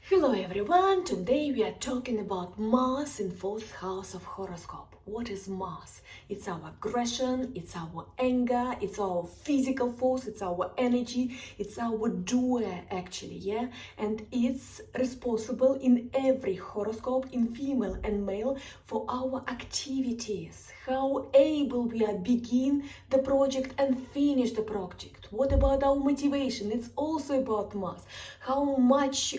Hello everyone, today we are talking about Mars in 4th house of horoscope. What is Mars? It's our aggression, it's our anger, it's our physical force, it's our energy, it's our doer actually, yeah? And it's responsible in every horoscope, in female and male, for our activities, how able we are begin the project and finish the project. What about our motivation? It's also about Mars. How much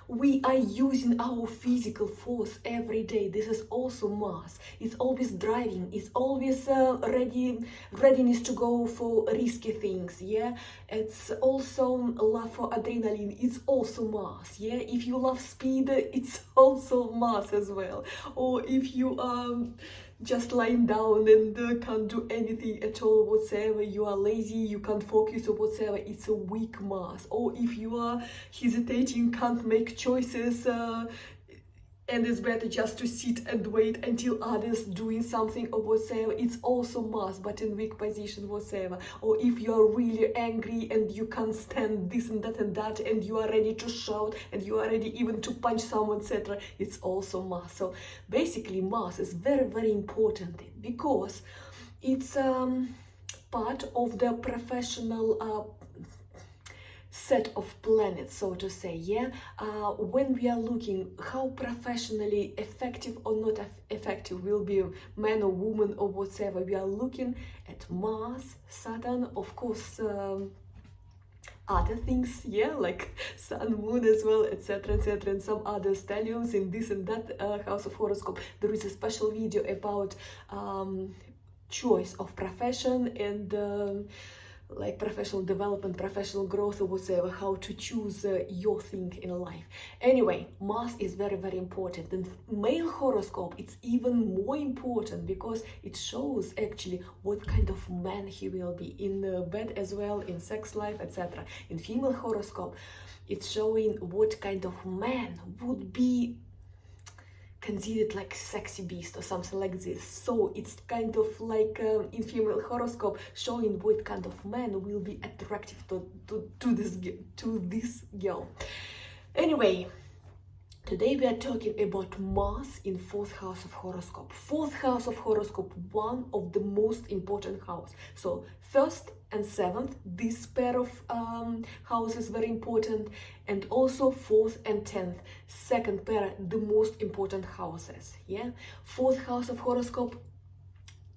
we are using our physical force every day. This is also Mars. It's always driving. It's always readiness to go for risky things. Yeah, it's also love for adrenaline. It's also Mars. Yeah, if you love speed, it's also Mars as well. Or if you just lying down and can't do anything at all whatsoever, you are lazy, you can't focus or whatsoever, it's a weak Mars. Or if you are hesitating, can't make choices, and it's better just to sit and wait until others doing something or whatsoever, it's also Mars, but in weak position whatsoever. Or if you are really angry and you can't stand this and that and you are ready to shout and you are ready even to punch someone, etc., it's also Mars. So basically Mars is very important because it's part of the professional set of planets, so to say, yeah. When we are looking how professionally effective or not effective will be man or woman or whatever, we are looking at Mars, Saturn, of course, other things, yeah, like Sun, Moon as well, etc., and some other stelliums in this and that house of horoscope. There is a special video about choice of profession and like professional development, professional growth or whatever, how to choose your thing in life. Anyway, Mars is very important. And male horoscope, it's even more important because it shows actually what kind of man he will be in bed as well, in sex life, etc. In female horoscope, it's showing what kind of man would be considered like sexy beast or something like this. So it's kind of like in female horoscope showing what kind of man will be attractive to this girl. Anyway, today we are talking about Mars in 4th house of horoscope. 4th house of horoscope, one of the most important house. So 1st and 7th, this pair of houses very important, and also 4th and 10th, second pair, the most important houses. Yeah, 4th house of horoscope,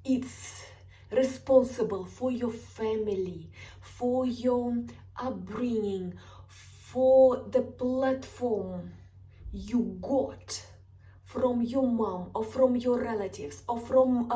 it's responsible for your family, for your upbringing, for the platform you got from your mom or from your relatives or from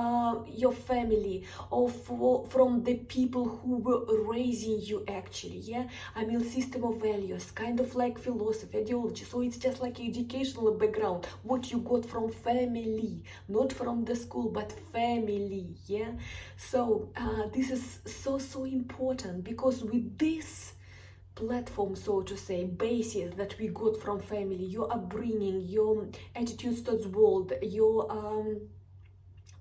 your family or from the people who were raising you actually, yeah. I mean, system of values, kind of like philosophy, ideology. So it's just like educational background, what you got from family, not from the school, but family, yeah. So this is so important because with this platform, so to say, basis that we got from family, your upbringing, your attitudes towards world, your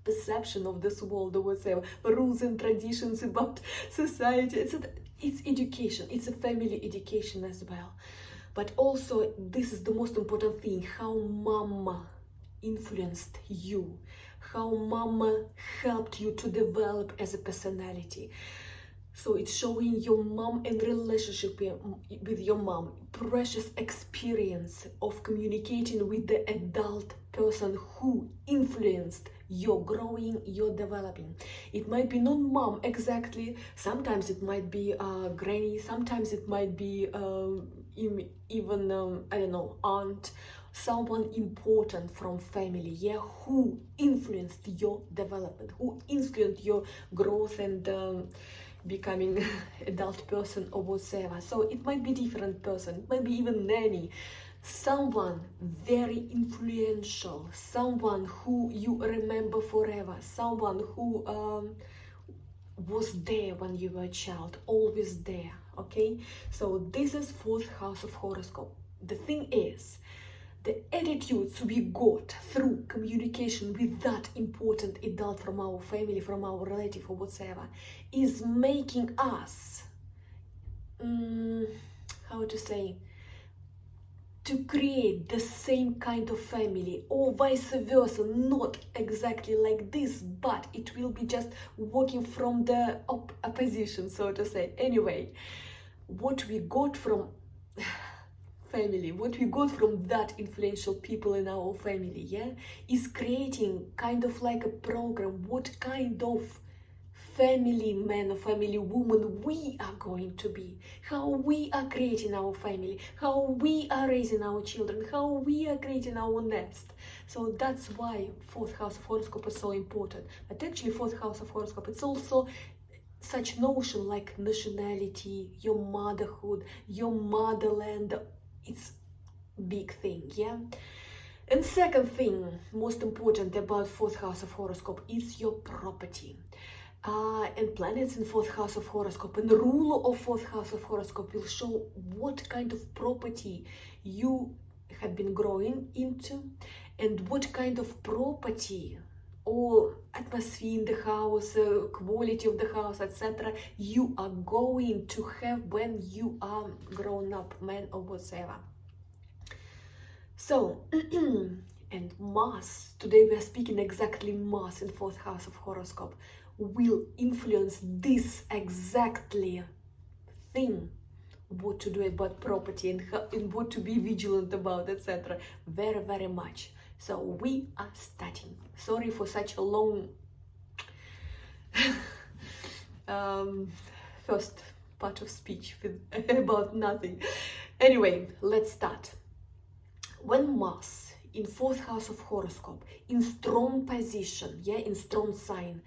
perception of this world or whatever, rules and traditions about society, it's education, it's a family education as well. But also this is the most important thing, how mama influenced you, how mama helped you to develop as a personality. So it's showing your mom and relationship with your mom, precious experience of communicating with the adult person who influenced your growing, your developing. It might be not mom exactly, sometimes it might be granny, sometimes it might be even I don't know, aunt, someone important from family, yeah, who influenced your development, who influenced your growth and becoming adult person or whatever. So it might be different person, it might be even nanny, someone very influential, someone who you remember forever, someone who was there when you were a child, always there. Okay, so this is 4th house of horoscope. The thing is, the attitudes we got through communication with that important adult from our family, from our relative or whatever, is making us, how to say, to create the same kind of family, or vice versa, not exactly like this, but it will be just working from the opposition, so to say. Anyway, what we got from family, what we got from that influential people in our family, yeah, is creating kind of like a program, what kind of family man or family woman we are going to be, how we are creating our family, how we are raising our children, how we are creating our nest. So that's why fourth house of horoscope is so important. But actually fourth house of horoscope, it's also such notion like nationality, your motherhood, your motherland. It's big thing, yeah. And second thing, most important about fourth house of horoscope, is your property. And planets in fourth house of horoscope and the ruler of fourth house of horoscope will show what kind of property you have been growing into, and what kind of property or atmosphere in the house, quality of the house, etc., you are going to have when you are grown up man or whatever. So and Mars, today we are speaking exactly Mars in fourth house of horoscope, will influence this exactly thing, what to do about property and, and what to be vigilant about, etc. Very, very much. So we are starting. Sorry for such a long first part of speech with, about nothing. Anyway, let's start. When Mars in fourth house of horoscope, in strong position, yeah, in strong sign,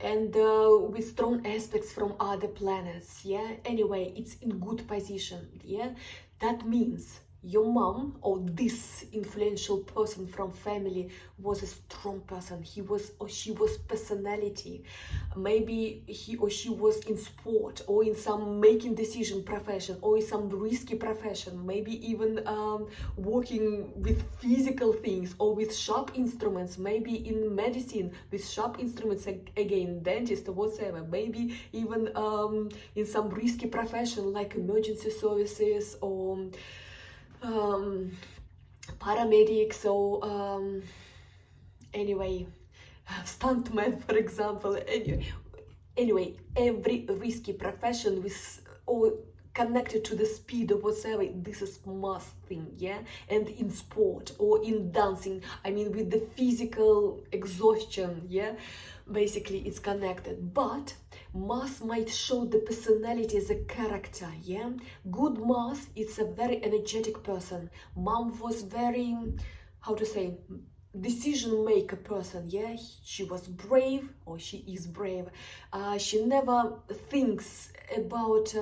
and with strong aspects from other planets, yeah, anyway, it's in good position, yeah, that means your mom or this influential person from family was a strong person. He was or she was personality. Maybe he or she was in sport or in some making decision profession or in some risky profession, maybe even working with physical things or with sharp instruments, maybe in medicine with sharp instruments, again, dentist or whatever, maybe even in some risky profession like emergency services or paramedics, or anyway, stuntman, for example. Anyway, every risky profession with or connected to the speed or whatever, this is must thing, yeah. And in sport or in dancing, I mean, with the physical exhaustion, yeah, basically it's connected. But Mars might show the personality as a character, yeah. Good Mars, it's a very energetic person. Mom was very, how to say, decision maker person, yeah. She was brave, or she is brave. She never thinks about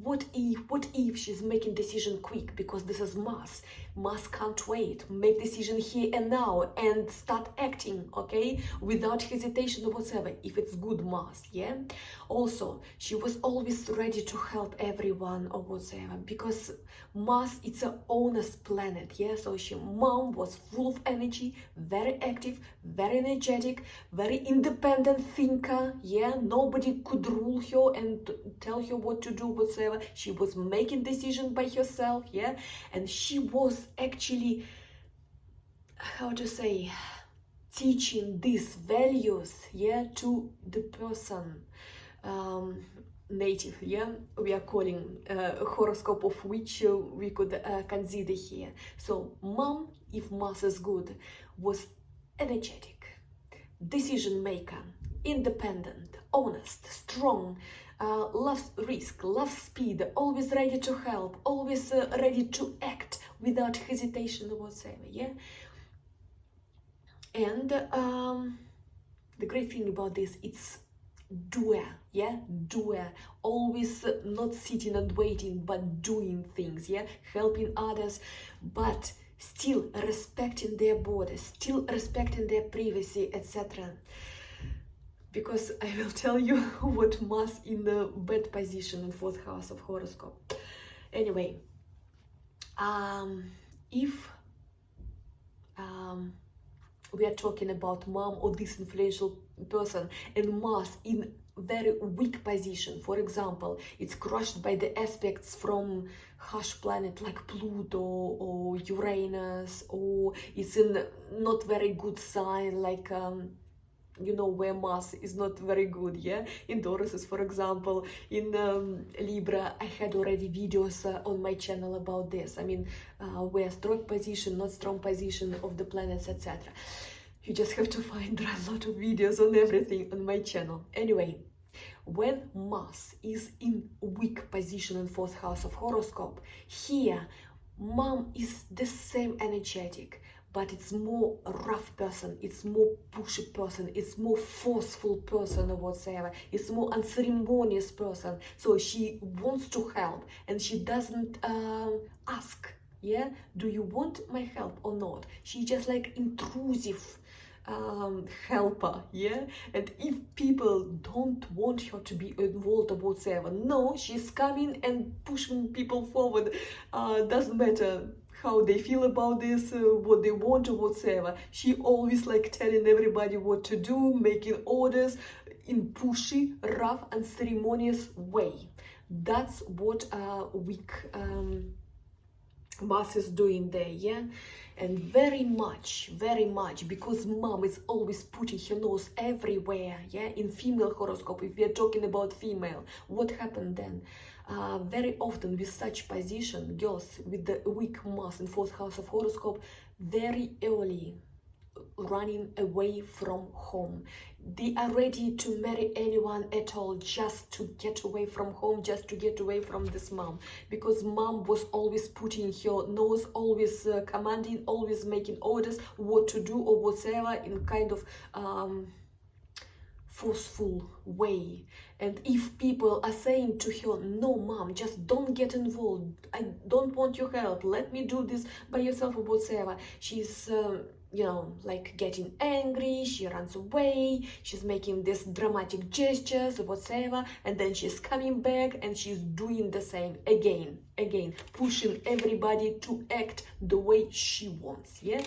what if she's making decision quick, because this is Mars. Mars can't wait, make decision here and now and start acting, okay, without hesitation or whatever, if it's good Mars, yeah. Also, she was always ready to help everyone or whatever, because Mars, it's an honest planet, yeah. So mom was full of energy, very active, very energetic, very independent thinker, yeah. Nobody could rule her and tell her what to do, whatever. She was making decisions by herself, yeah. And she was actually, how to say, teaching these values, yeah, to the person native, yeah, we are calling horoscope of which we could consider here. So mom, if Mars is good, was energetic, decision maker, independent, honest, strong, loves risk, loves speed, always ready to help, always ready to act without hesitation or whatever, yeah. And the great thing about this, it's doer, yeah, doer, always not sitting and waiting, but doing things, yeah, helping others, but still respecting their borders, still respecting their privacy, etc. Because I will tell you what Mars in the bad position in fourth house of horoscope. Anyway, if we are talking about mom or this influential person and Mars in very weak position. For example, it's crushed by the aspects from harsh planet like Pluto or Uranus, or it's in not very good sign like you know, where Mars is not very good, yeah, in Taurus, for example. In Libra, I had already videos on my channel about this. I mean, where strong position, not strong position of the planets, etc. You just have to find, there are a lot of videos on everything on my channel. Anyway, when Mars is in weak position in 4th house of horoscope, here Mom is the same energetic, but it's more rough person, it's more pushy person, it's more forceful person or whatsoever, it's more unceremonious person. So she wants to help and she doesn't ask, yeah, do you want my help or not? She just like intrusive helper, yeah. And if people don't want her to be involved or whatsoever, no, she's coming and pushing people forward. Doesn't matter how they feel about this, what they want or whatsoever. She always like telling everybody what to do, making orders in pushy, rough, and ceremonious way. That's what weak Mars is doing there, yeah. And very much, because Mom is always putting her nose everywhere, yeah. In female horoscope, if we are talking about female, what happened then? Very often with such position, girls with the weak Mars in 4th house of horoscope, very early running away from home. They are ready to marry anyone at all just to get away from home, just to get away from this mom, because mom was always putting her nose, always commanding, always making orders what to do or whatever in kind of forceful way. And if people are saying to her, no mom, just don't get involved, I don't want your help, let me do this by yourself or whatever, she's you know, like getting angry, she runs away, she's making this dramatic gestures or whatever, and then she's coming back and she's doing the same again, pushing everybody to act the way she wants, yeah.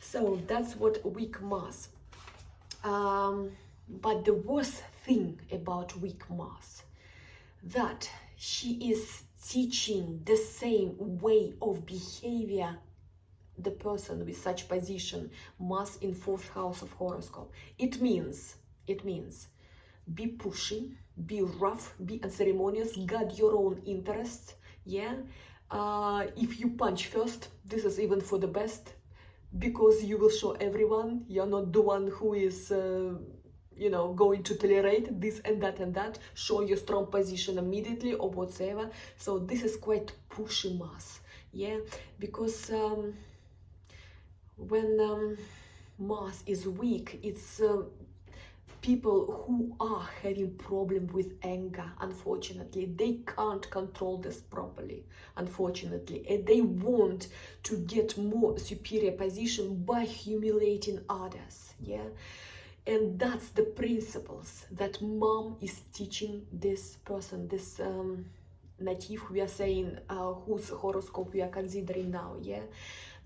So that's what weak Mars. But the worst thing about weak Mars, that she is teaching the same way of behavior the person with such position, Mars in 4th house of horoscope. It means be pushy, be rough, be unceremonious, guard your own interests, yeah. If you punch first, this is even for the best, because you will show everyone you're not the one who is you know, going to tolerate this and that, show your strong position immediately or whatever. So this is quite pushy Mars, yeah, because when Mars is weak, it's people who are having problem with anger. Unfortunately, they can't control this properly, unfortunately, and they want to get more superior position by humiliating others, yeah. And that's the principles that mom is teaching this person, this native we are saying, whose horoscope we are considering now, yeah.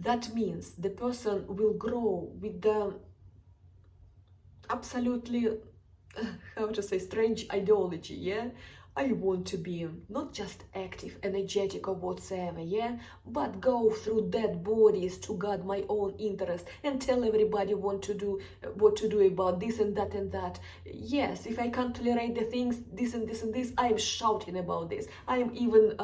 That means the person will grow with the absolutely, how to say, strange ideology, yeah. I want to be not just active, energetic or whatsoever, yeah, but go through dead bodies to guard my own interest and tell everybody what to do about this and that and that. Yes, if I can't tolerate the things, this and this and this, I am shouting about this. I am even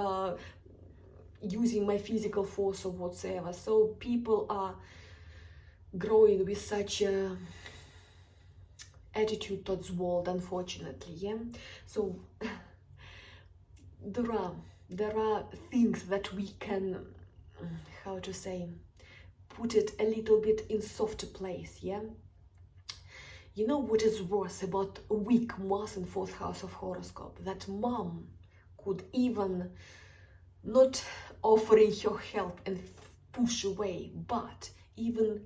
using my physical force or whatsoever. So people are growing with such attitude towards world, unfortunately, yeah. So there are things that we can, how to say, put it a little bit in softer place, yeah. You know what is worse about weak Mars in 4th house of horoscope? That mom could even not offering her help and push away, but even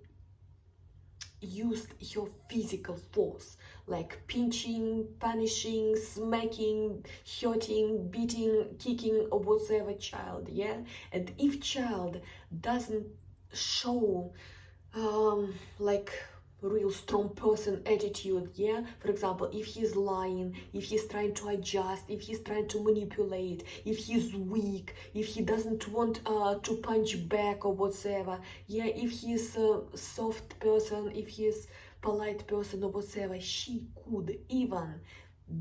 used her physical force, like pinching, punishing, smacking, hurting, beating, kicking, or whatsoever child, yeah. And if child doesn't show like real strong person attitude, yeah? For example, if he's lying, if he's trying to adjust, if he's trying to manipulate, if he's weak, if he doesn't want to punch back or whatsoever, yeah? If he's a soft person, if he's polite person or whatsoever, she could even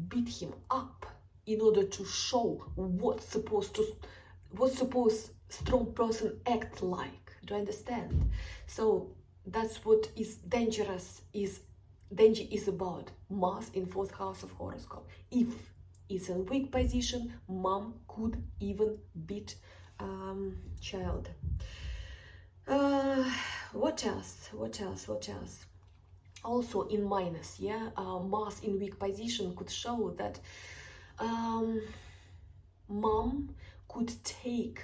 beat him up in order to show what's supposed strong person act like. Do you understand? So that's what is dangerous, danger is about Mars in 4th house of horoscope. If it's in weak position, mom could even beat child. What else? Also in minus, yeah, Mars in weak position could show that mom could take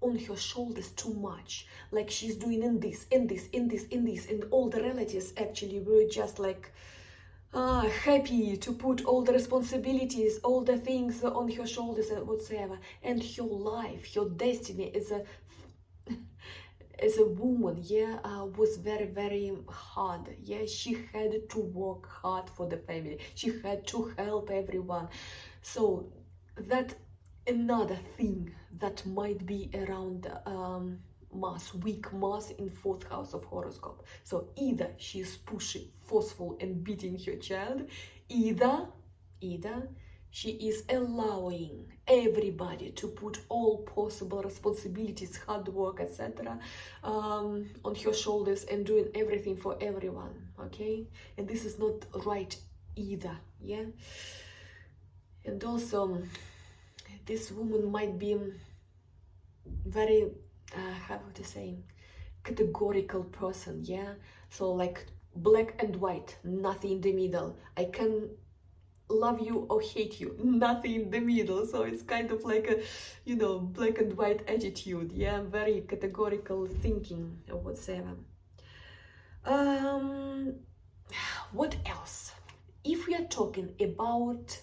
on her shoulders too much, like she's doing in this, and all the relatives actually were just like happy to put all the responsibilities, all the things on her shoulders and whatsoever. And her life, her destiny as a woman, yeah, was very, very hard. Yeah, she had to work hard for the family. She had to help everyone. So that another thing that might be around Mars, weak Mars in 4th house of horoscope. So either she's pushy, forceful and beating her child, either she is allowing everybody to put all possible responsibilities, hard work, etc. On her shoulders and doing everything for everyone, okay? And this is not right either, yeah? And also, this woman might be very, how to say, categorical person, yeah? So like black and white, nothing in the middle. I can love you or hate you, nothing in the middle. So it's kind of like a, you know, black and white attitude, yeah? Very categorical thinking or whatsoever. What else? If we are talking about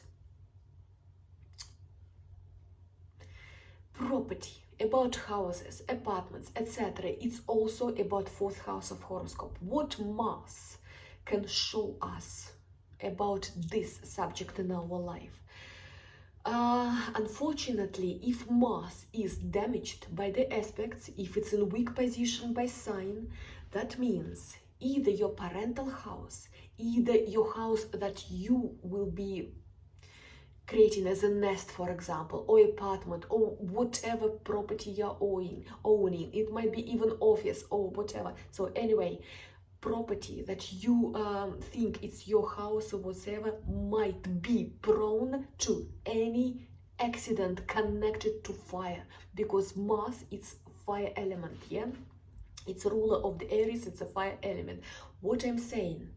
property, about houses, apartments, etc., it's also about 4th house of horoscope. What Mars can show us about this subject in our life? Unfortunately, if Mars is damaged by the aspects, if it's in weak position by sign, that means either your parental house, either your house that you will be creating as a nest, for example, or apartment, or whatever property you're owning. It might be even office or whatever. So anyway, property that you think it's your house or whatever might be prone to any accident connected to fire, because Mars is fire element, yeah? It's a ruler of the Aries, it's a fire element. What I'm saying,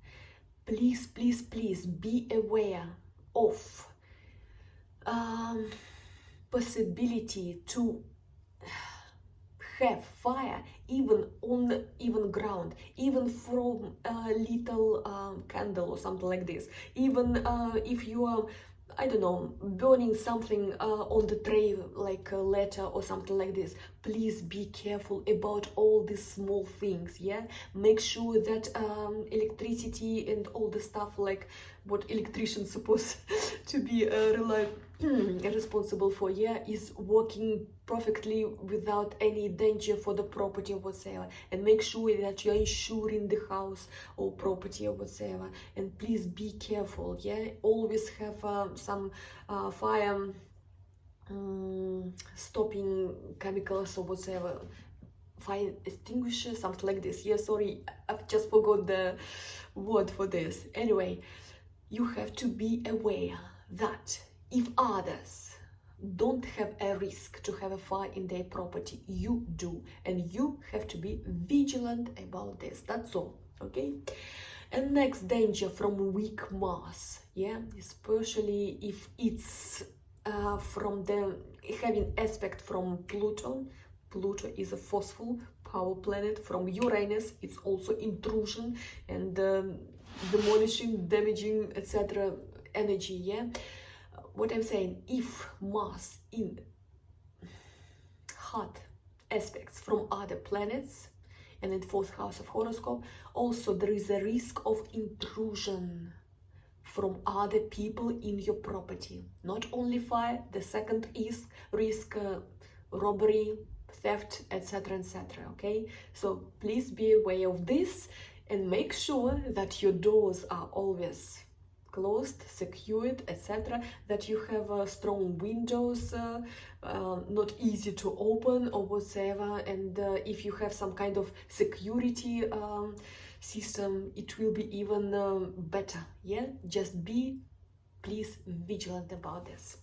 please be aware of possibility to have fire even on even ground, even from a little candle or something like this, even if you are, I don't know, burning something on the tray, like a letter or something like this. Please be careful about all these small things, yeah? Make sure that electricity and all the stuff, like what electricians supposed to be responsible for, yeah, is working perfectly without any danger for the property or whatsoever. And make sure that you're insuring the house or property or whatsoever. And please be careful, yeah? Always have some fire stopping chemicals or whatsoever, fire extinguisher, something like this. Yeah, sorry, I've just forgot the word for this. Anyway, you have to be aware that if others don't have a risk to have a fire in their property, you do, and you have to be vigilant about this. That's all, okay? And next danger from weak Mars, yeah, especially if it's from the having aspect from Pluto. Pluto is a forceful power planet. From Uranus, it's also intrusion and demolishing, damaging, etc. energy, yeah? What I'm saying, if Mars in hot aspects from other planets, and in 4th house of horoscope, also there is a risk of intrusion from other people in your property. Not only fire, the second is risk robbery, theft, etc., etc. Okay, so please be aware of this and make sure that your doors are always closed, secured, etc., that you have strong windows, not easy to open or whatever, and if you have some kind of security system, it will be even better. Yeah, just be please vigilant about this.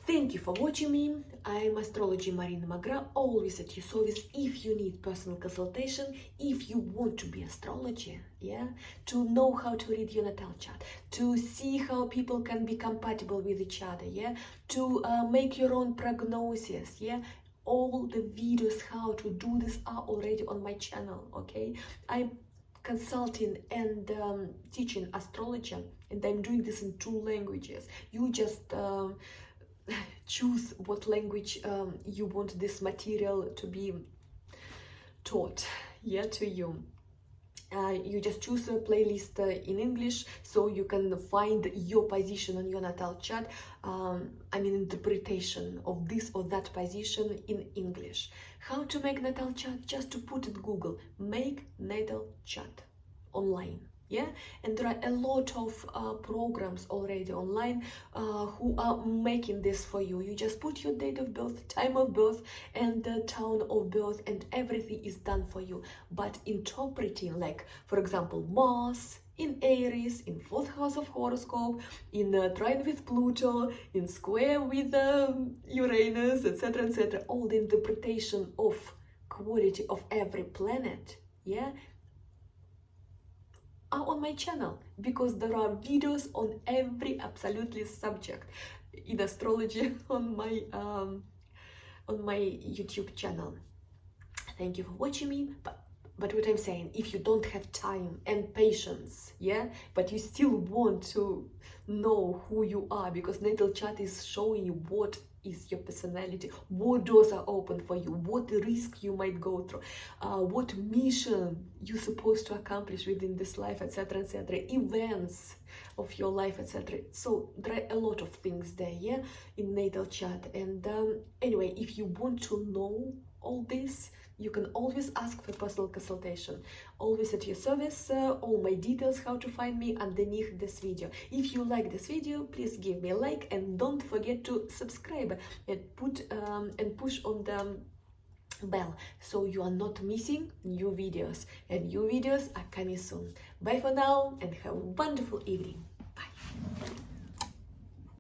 Thank you for watching me. I'm Astrology Marina Magra, always at your service if you need personal consultation, if you want to be astrologer, yeah, to know how to read your natal chart, to see how people can be compatible with each other, yeah, to make your own prognosis, yeah. All the videos how to do this are already on my channel, okay? I'm consulting and teaching astrology, and I'm doing this in 2 languages. You just choose what language you want this material to be taught, yeah, to you. You just choose a playlist in English, so you can find your position on your natal chart, I mean interpretation of this or that position in English. How to make natal chart? Just to put in Google, make natal chart online. Yeah, and there are a lot of programs already online who are making this for you. You just put your date of birth, time of birth, and the town of birth, and everything is done for you. But interpreting, like for example, Mars in Aries, in 4th house of horoscope, in trine with Pluto, in square with Uranus, etc., etc., all the interpretation of quality of every planet, yeah, are on my channel, because there are videos on every absolutely subject in astrology on my YouTube channel. Thank you for watching me. But what I'm saying, if you don't have time and patience, yeah, but you still want to know who you are, because natal chart is showing you what is your personality, what doors are open for you, what risk you might go through, what mission you're supposed to accomplish within this life, etc., etc., events of your life, etc. So there are a lot of things there, yeah, in natal chart. And anyway, if you want to know all this, you can always ask for personal consultation. Always at your service. All my details how to find me underneath this video. If you like this video, please give me a like, and don't forget to subscribe and push on the bell, so you are not missing new videos, and new videos are coming soon. Bye for now, and have a wonderful evening.